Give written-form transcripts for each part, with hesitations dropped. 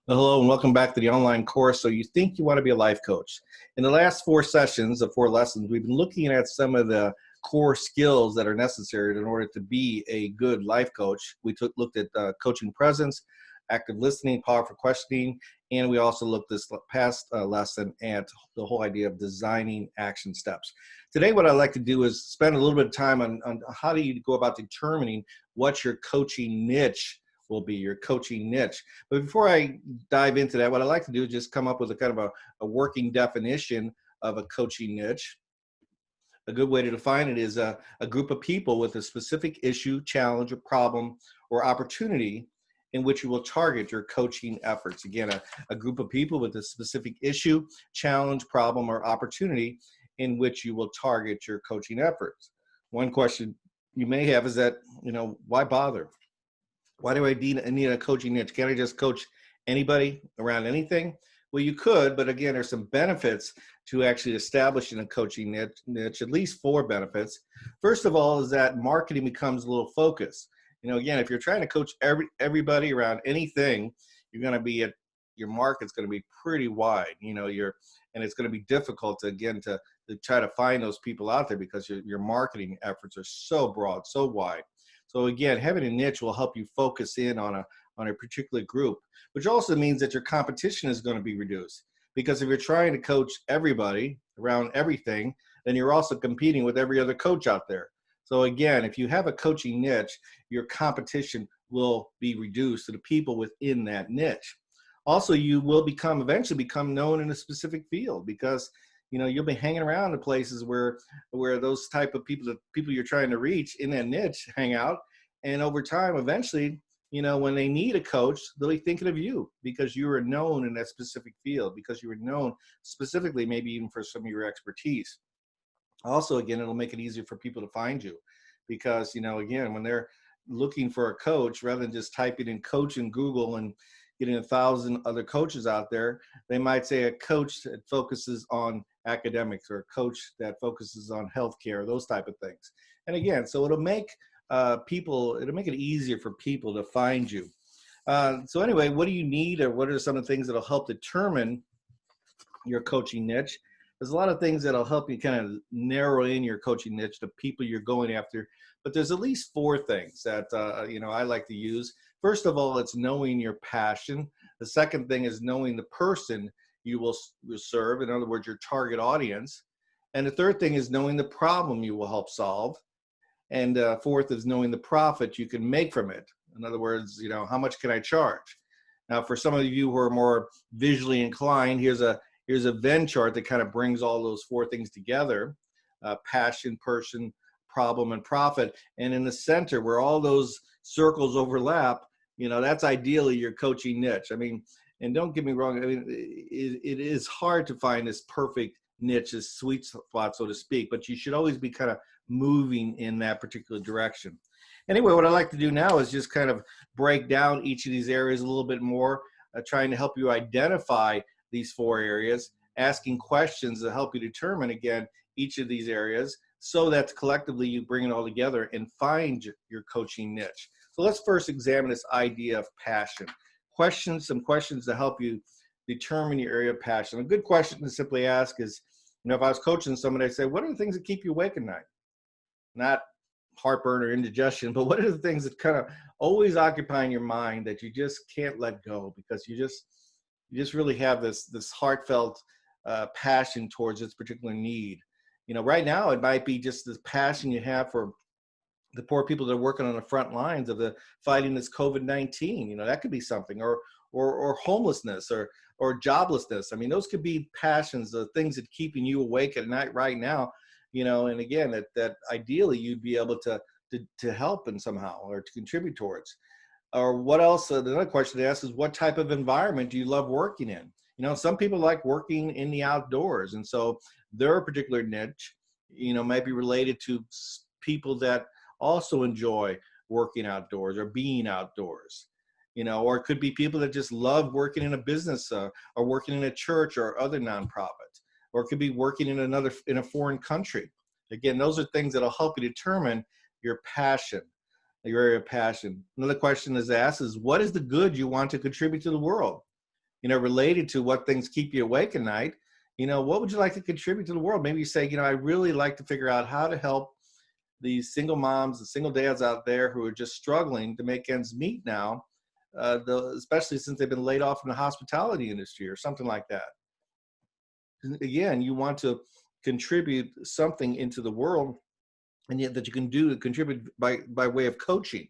Hello and welcome back to the online course. So you think you want to be a life coach. In the last 4 sessions, the 4 lessons, we've been looking at some of the core skills that are necessary in order to be a good life coach. We looked at coaching presence, active listening, powerful questioning, and we also looked this past lesson at the whole idea of designing action steps. Today, what I'd like to do is spend a little bit of time on how do you go about determining what your coaching niche will be, your coaching niche. But before I dive into that, what I like to do is just come up with a kind of a working definition of a coaching niche. A good way to define it is a group of people with a specific issue, challenge, or problem, or opportunity in which you will target your coaching efforts. Again, a group of people with a specific issue, challenge, problem, or opportunity in which you will target your coaching efforts. One question you may have is that, why bother? Why do I need a coaching niche? Can't I just coach anybody around anything? Well, you could, but again, there's some benefits to actually establishing a coaching niche, at least 4 benefits. First of all, is that marketing becomes a little focused. Again, if you're trying to coach everybody around anything, you're going to be your market's going to be pretty wide. And it's going to be difficult to try to find those people out there because your marketing efforts are so broad, so wide. So again, having a niche will help you focus in on a particular group, which also means that your competition is going to be reduced. Because if you're trying to coach everybody around everything, then you're also competing with every other coach out there. So again, if you have a coaching niche, your competition will be reduced to the people within that niche. Also, you will eventually become known in a specific field because you'll be hanging around in places where those type of people, the people you're trying to reach in that niche, hang out. And over time, eventually, when they need a coach, they'll be thinking of you because you are known in that specific field, because you are known specifically, maybe even for some of your expertise. Also, again, it'll make it easier for people to find you because, again, when they're looking for a coach, rather than just typing in coach in Google and getting 1,000 other coaches out there, they might say a coach that focuses on academics or a coach that focuses on healthcare, those type of things. And again, so it'll make it easier for people to find you. So anyway, what do you need, or what are some of the things that'll help determine your coaching niche? There's a lot of things that'll help you kind of narrow in your coaching niche, the people you're going after. But there's at least 4 things that I like to use. First of all, it's knowing your passion. The second thing is knowing the person you will serve. In other words, your target audience. And the third thing is knowing the problem you will help solve. And fourth is knowing the profit you can make from it. In other words, how much can I charge? Now, for some of you who are more visually inclined, here's a Venn chart that kind of brings all those 4 things together: passion, person, problem, and profit. And in the center, where all those circles overlap, that's ideally your coaching niche. I mean, and don't get me wrong, it is hard to find this perfect niche, this sweet spot, so to speak, but you should always be kind of moving in that particular direction. Anyway, what I like to do now is just kind of break down each of these areas a little bit more, trying to help you identify these 4 areas, asking questions to help you determine, again, each of these areas, so that collectively you bring it all together and find your coaching niche. So let's first examine this idea of passion. Some questions to help you determine your area of passion. A good question to simply ask is, if I was coaching somebody, I'd say, what are the things that keep you awake at night? Not heartburn or indigestion, but what are the things that kind of always occupying your mind that you just can't let go because you just really have this heartfelt passion towards this particular need. Right now it might be just this passion you have for the poor people that are working on the front lines of the fighting this COVID-19. That could be something, or homelessness or joblessness. I mean, those could be passions, the things that keeping you awake at night right now. And again, that ideally you'd be able to help in somehow or to contribute towards. Or what else? Another question to ask is, what type of environment do you love working in? Some people like working in the outdoors, and so their particular niche, might be related to people that also enjoy working outdoors or being outdoors. Or it could be people that just love working in a business or working in a church or other nonprofit, or it could be working in a foreign country. Again, those are things that'll help you determine your passion, your area of passion. Another question is asked is, what is the good you want to contribute to the world? related to what things keep you awake at night. What would you like to contribute to the world? Maybe you say, I really like to figure out how to help these single moms and single dads out there who are just struggling to make ends meet now, especially since they've been laid off from the hospitality industry or something like that. Again, you want to contribute something into the world, and yet that you can do to contribute by way of coaching.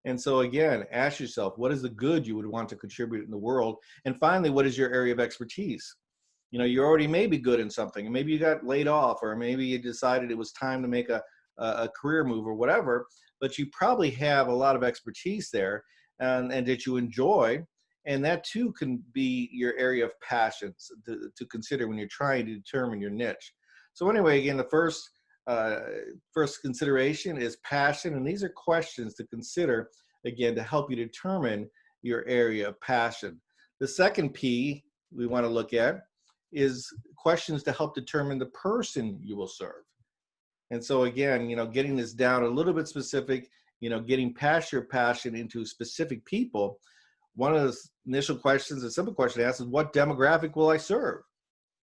And so again, ask yourself, what is the good you would want to contribute in the world? And finally, what is your area of expertise? You already may be good in something, and maybe you got laid off, or maybe you decided it was time to make a career move or whatever, but you probably have a lot of expertise there, and that you enjoy. And that too can be your area of passions to consider when you're trying to determine your niche. So anyway, again, the first consideration is passion. And these are questions to consider, again, to help you determine your area of passion. The second P we want to look at is questions to help determine the person you will serve. And so again, getting this down a little bit specific, getting past your passion into specific people. One of the initial questions, a simple question to ask, is what demographic will I serve?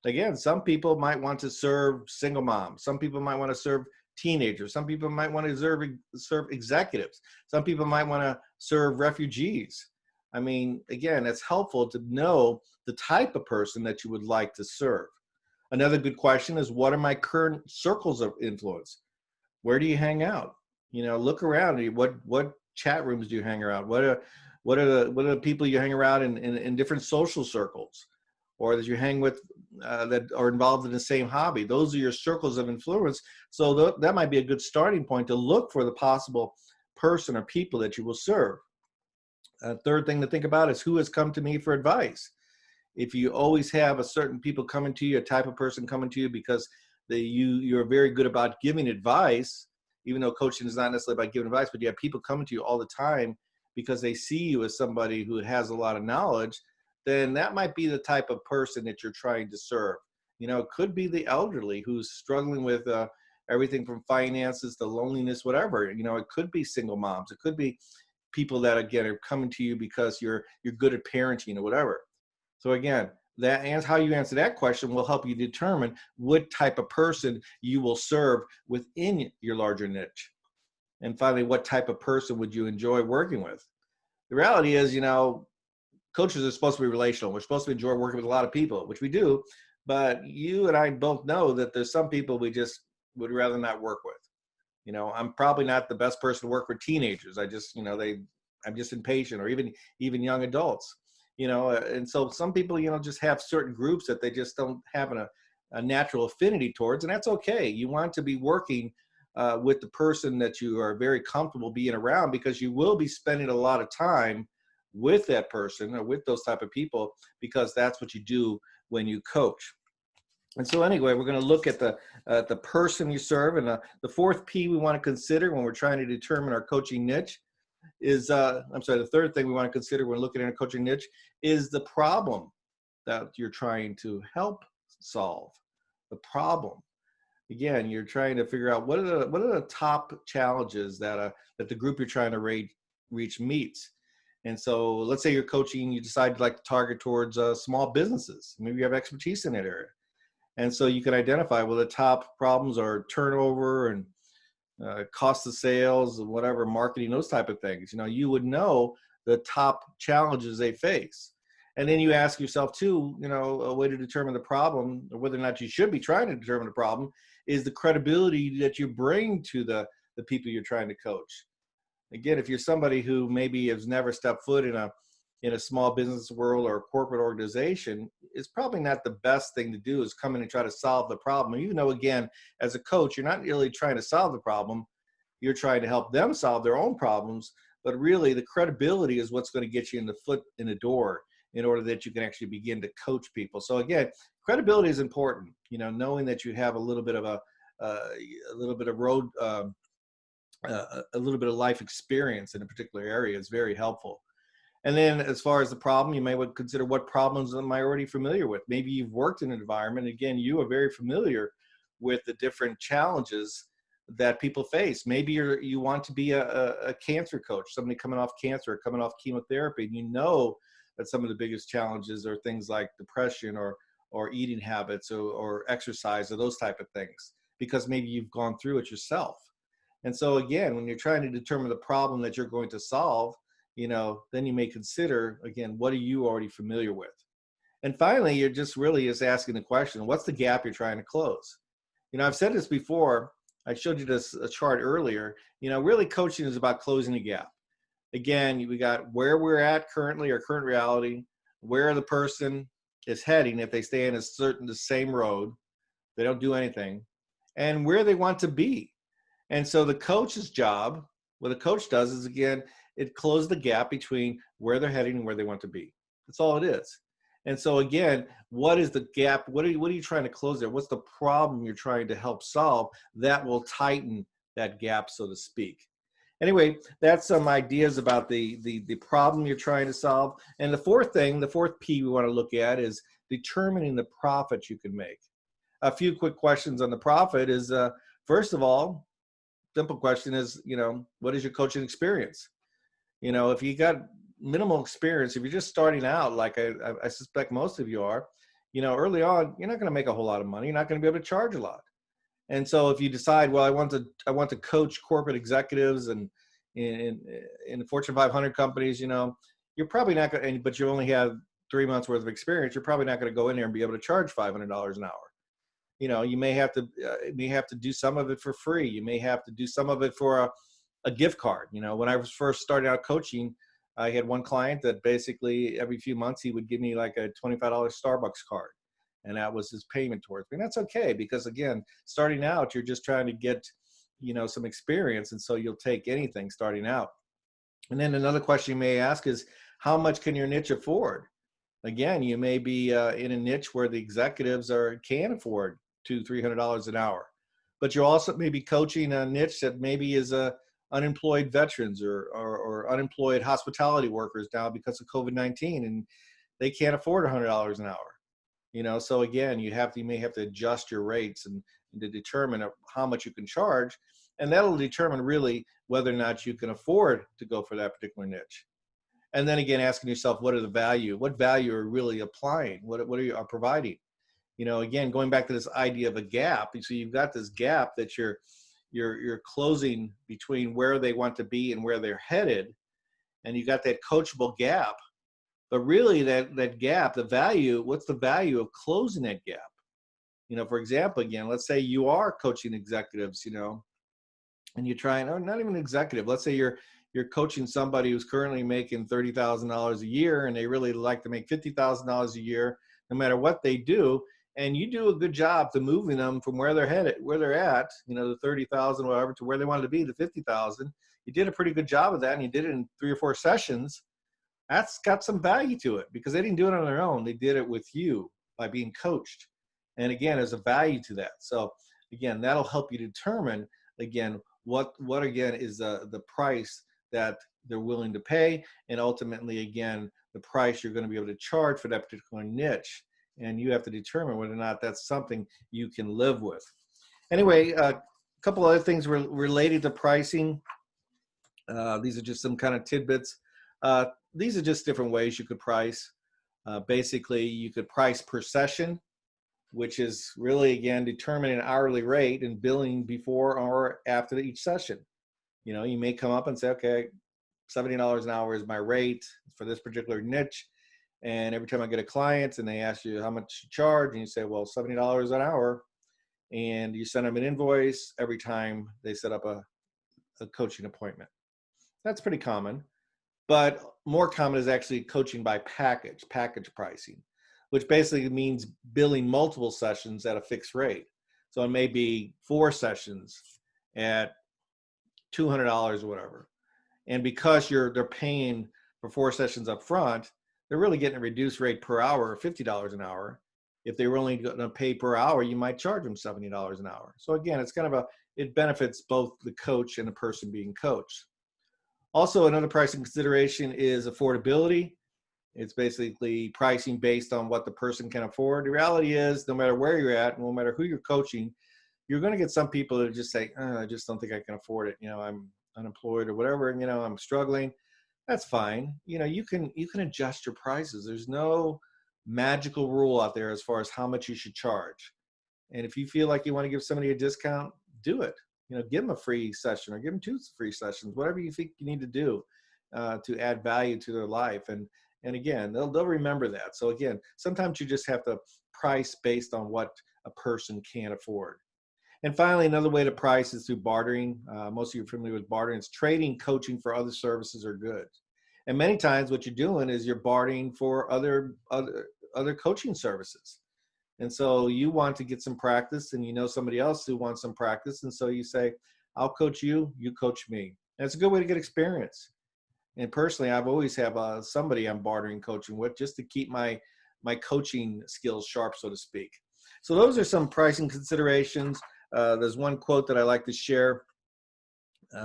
Again, some people might want to serve single moms. Some people might want to serve teenagers. Some people might want to serve executives. Some people might want to serve refugees. Again, it's helpful to know the type of person that you would like to serve. Another good question is, what are my current circles of influence? Where do you hang out? Look around. What chat rooms do you hang around? What are the people you hang around in different social circles, or that you hang with that are involved in the same hobby? Those are your circles of influence. So that might be a good starting point to look for the possible person or people that you will serve. Third thing to think about is, who has come to me for advice? If you always have a certain people coming to you, a type of person coming to you because you're very good about giving advice, even though coaching is not necessarily about giving advice, but you have people coming to you all the time because they see you as somebody who has a lot of knowledge, then that might be the type of person that you're trying to serve. It could be the elderly who's struggling with everything from finances to loneliness, whatever. It could be single moms. It could be people that, again, are coming to you because you're good at parenting or whatever. So again, how you answer that question will help you determine what type of person you will serve within your larger niche. And finally, what type of person would you enjoy working with? The reality is, coaches are supposed to be relational. We're supposed to enjoy working with a lot of people, which we do. But you and I both know that there's some people we just would rather not work with. I'm probably not the best person to work with teenagers. I'm just impatient, or even young adults. And so some people, just have certain groups that they just don't have a natural affinity towards, and that's okay. You want to be working with the person that you are very comfortable being around, because you will be spending a lot of time with that person or with those type of people, because that's what you do when you coach. And so anyway, we're going to look at the person you serve. And the fourth P we want to consider when we're trying to determine our coaching niche is, the third thing we want to consider when looking at a coaching niche is the problem that you're trying to help solve. The problem. Again, you're trying to figure out what are the top challenges that the group you're trying to reach meets. And so let's say you're coaching, you decide to like to target towards small businesses. Maybe you have expertise in that area. And so you can identify, well, the top problems are turnover and cost of sales, whatever, marketing, those type of things. You would know the top challenges they face. And then you ask yourself too, a way to determine the problem, or whether or not you should be trying to determine the problem, is the credibility that you bring to the people you're trying to coach. Again, if you're somebody who maybe has never stepped foot in a small business world or a corporate organization, it's probably not the best thing to do is come in and try to solve the problem. Even though, again, as a coach, you're not really trying to solve the problem. You're trying to help them solve their own problems. But really, the credibility is what's going to get you in the door in order that you can actually begin to coach people. So again, credibility is important. Knowing that you have a little bit of a little bit of life experience in a particular area is very helpful. And then as far as the problem, you may want to consider, what problems am I already familiar with? Maybe you've worked in an environment. Again, you are very familiar with the different challenges that people face. Maybe you want to be a cancer coach, somebody coming off cancer, coming off chemotherapy, and that some of the biggest challenges are things like depression or eating habits or exercise or those type of things, because maybe you've gone through it yourself. And so again, when you're trying to determine the problem that you're going to solve, then you may consider, again, what are you already familiar with? And finally, you're just really is asking the question, what's the gap you're trying to close? I've said this before. I showed you this a chart earlier. Really coaching is about closing the gap. Again, we got where we're at currently, our current reality, where the person is heading if they stay in the same road, they don't do anything, and where they want to be. And so the coach's job, what a coach does is, again, it closes the gap between where they're heading and where they want to be. That's all it is. And so again, what is the gap? What are you trying to close there? What's the problem you're trying to help solve that will tighten that gap, so to speak? Anyway, that's some ideas about the problem you're trying to solve. And the fourth P we want to look at is determining the profit you can make. A few quick questions on the profit is, first of all, simple question is, what is your coaching experience? If you got minimal experience, if you're just starting out, like I suspect most of you are, early on, you're not going to make a whole lot of money. You're not going to be able to charge a lot. And so if you decide, well, I want to coach corporate executives and in the Fortune 500 companies, you're probably not going to, but you only have 3 months worth of experience, you're probably not going to go in there and be able to charge $500 an hour. You may have to do some of it for free. You may have to do some of it for a gift card. When I was first starting out coaching, I had one client that basically every few months he would give me like a $25 Starbucks card. And that was his payment towards me. And that's okay, because again, starting out, you're just trying to get, some experience. And so you'll take anything starting out. And then another question you may ask is, how much can your niche afford? Again, you may be in a niche where the executives can afford $200-300 an hour, but you also may be coaching a niche that maybe is unemployed veterans or unemployed hospitality workers now because of COVID-19, and they can't afford $100 an hour. So again, you may have to adjust your rates and to determine how much you can charge, and that'll determine really whether or not you can afford to go for that particular niche. And then again, asking yourself, what value are you really applying? What are you providing? Again, going back to this idea of a gap. So you've got this gap that you're closing between where they want to be and where they're headed, and you got that coachable gap. But really, that gap, the value, what's the value of closing that gap? For example, again, let's say you are coaching executives, and you're trying, or not even executive. Let's say you're coaching somebody who's currently making $30,000 a year, and they really like to make $50,000 a year, no matter what they do. And you do a good job to moving them from where they're headed, where they're at, the 30,000, whatever, to where they wanted to be, the 50,000. You did a pretty good job of that, and you did it in 3 or 4 sessions. That's got some value to it, because they didn't do it on their own. They did it with you by being coached. And again, there's a value to that. So again, that'll help you determine, again, what again is the price that they're willing to pay, and ultimately, again, the price you're going to be able to charge for that particular niche. And you have to determine whether or not that's something you can live with. Anyway, a couple other things related to pricing. These are just some kind of tidbits. These are just different ways you could price. Basically, you could price per session, which is really, again, determining an hourly rate and billing before or after each session. You may come up and say, okay, $70 an hour is my rate for this particular niche. And every time I get a client and they ask you how much you charge, and you say, well, $70 an hour, and you send them an invoice every time they set up a coaching appointment. That's pretty common. But more common is actually coaching by package pricing, which basically means billing multiple sessions at a fixed rate. So it may be 4 sessions at $200 or whatever. And because they're paying for 4 sessions up front, they're really getting a reduced rate per hour of $50 an hour. If they were only going to pay per hour, you might charge them $70 an hour. So again, it's kind of it benefits both the coach and the person being coached. Also, another pricing consideration is affordability. It's basically pricing based on what the person can afford. The reality is, no matter where you're at, no matter who you're coaching, you're going to get some people that just say, I just don't think I can afford it. I'm unemployed or whatever, and I'm struggling. that's fine. You can adjust your prices. There's no magical rule out there as far as how much you should charge. And if you feel like you want to give somebody a discount, do it. Give them a free session or give them 2 free sessions, whatever you think you need to do to add value to their life. And again, they'll remember that. So again, sometimes you just have to price based on what a person can afford. And finally, another way to price is through bartering. Most of you are familiar with bartering. It's trading coaching for other services or goods. And many times what you're doing is you're bartering for other coaching services. And so you want to get some practice and you know somebody else who wants some practice. And so you say, I'll coach you, you coach me. And it's a good way to get experience. And personally, I've always have somebody I'm bartering coaching with just to keep my coaching skills sharp, so to speak. So those are some pricing considerations. There's one quote that I like to share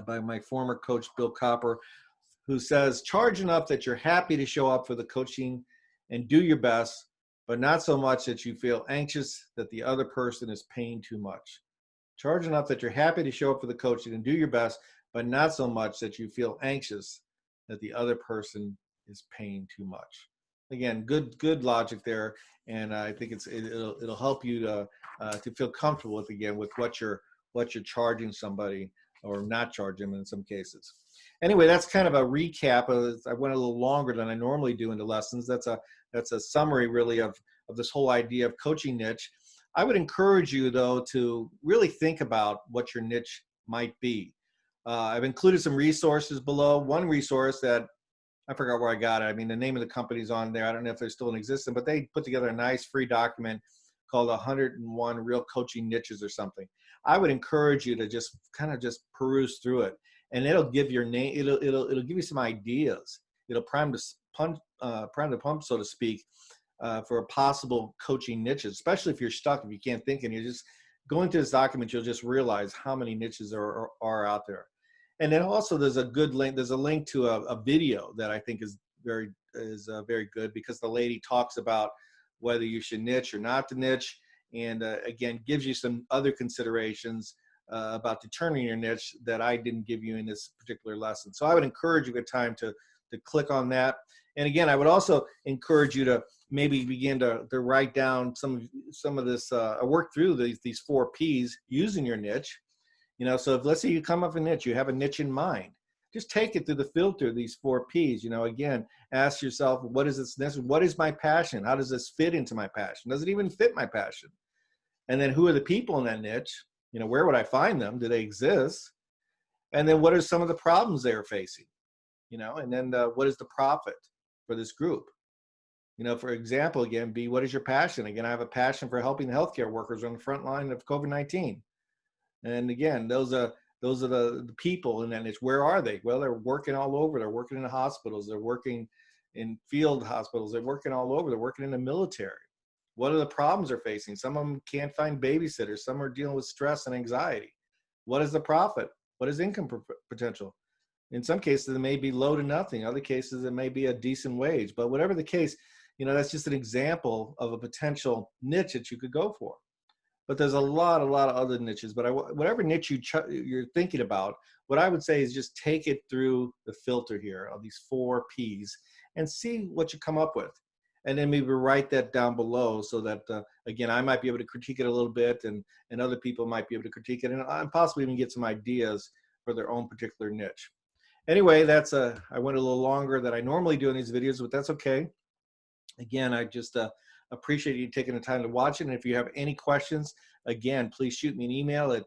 by my former coach, Bill Copper, who says, charge enough that you're happy to show up for the coaching and do your best, but not so much that you feel anxious that the other person is paying too much. Charge enough that you're happy to show up for the coaching and do your best, but not so much that you feel anxious that the other person is paying too much. Again, good logic there, and I think it'll help you to feel comfortable with what you're charging somebody or not charging them in some cases. Anyway, that's kind of a recap. I went a little longer than I normally do into lessons. That's a summary really of this whole idea of coaching niche. I would encourage you though to really think about what your niche might be. I've included some resources below. One resource that I forgot where I got it. I mean, the name of the company's on there. I don't know if they're still in existence, but they put together a nice free document called 101 Real Coaching Niches or something. I would encourage you to just kind of just peruse through it, and it'll give your name. It'll give you some ideas. It'll prime the pump, so to speak, for possible coaching niches. Especially if you're stuck, if you can't think, and you're just going through this document, you'll just realize how many niches are out there. And then also there's a good link. There's a link to a video that I think is very good because the lady talks about whether you should niche or not to niche, and again gives you some other considerations about determining your niche that I didn't give you in this particular lesson. So I would encourage you at time to click on that. And again, I would also encourage you to maybe begin to write down some of this, work through these 4 Ps using your niche. So if let's say you come up with a niche, you have a niche in mind, just take it through the filter, these 4 Ps. Again, ask yourself, what is this niche? What is my passion? How does this fit into my passion? Does it even fit my passion? And then who are the people in that niche? Where would I find them? Do they exist? And then what are some of the problems they're facing? And then what is the profit for this group? For example, again, B, what is your passion? Again, I have a passion for helping the healthcare workers on the front line of COVID-19. And again, those are the people in that niche. Where are they? Well, they're working all over. They're working in the hospitals. They're working in field hospitals. They're working all over. They're working in the military. What are the problems they're facing? Some of them can't find babysitters. Some are dealing with stress and anxiety. What is the profit? What is income potential? In some cases, it may be low to nothing. Other cases, it may be a decent wage. But whatever the case, that's just an example of a potential niche that you could go for. But there's a lot of other niches. But whatever niche you're thinking about, what I would say is just take it through the filter here of these 4 Ps and see what you come up with. And then maybe write that down below so that, again, I might be able to critique it a little bit and other people might be able to critique it and possibly even get some ideas for their own particular niche. Anyway, I went a little longer than I normally do in these videos, but that's okay. Again, I just appreciate you taking the time to watch it. And if you have any questions, again, please shoot me an email at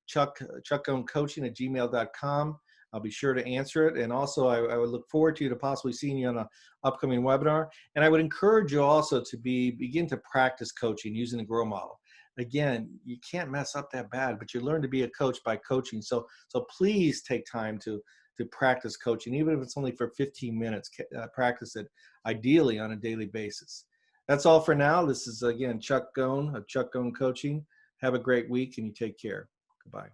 chuckcoaching@gmail.com. I'll be sure to answer it. And also, I would look forward to possibly seeing you on an upcoming webinar. And I would encourage you also to begin to practice coaching using the GROW model. Again, you can't mess up that bad, but you learn to be a coach by coaching. So please take time to practice coaching, even if it's only for 15 minutes. Practice it ideally on a daily basis. That's all for now. This is, again, Chuck Gone of Chuck Gone Coaching. Have a great week and you take care. Goodbye.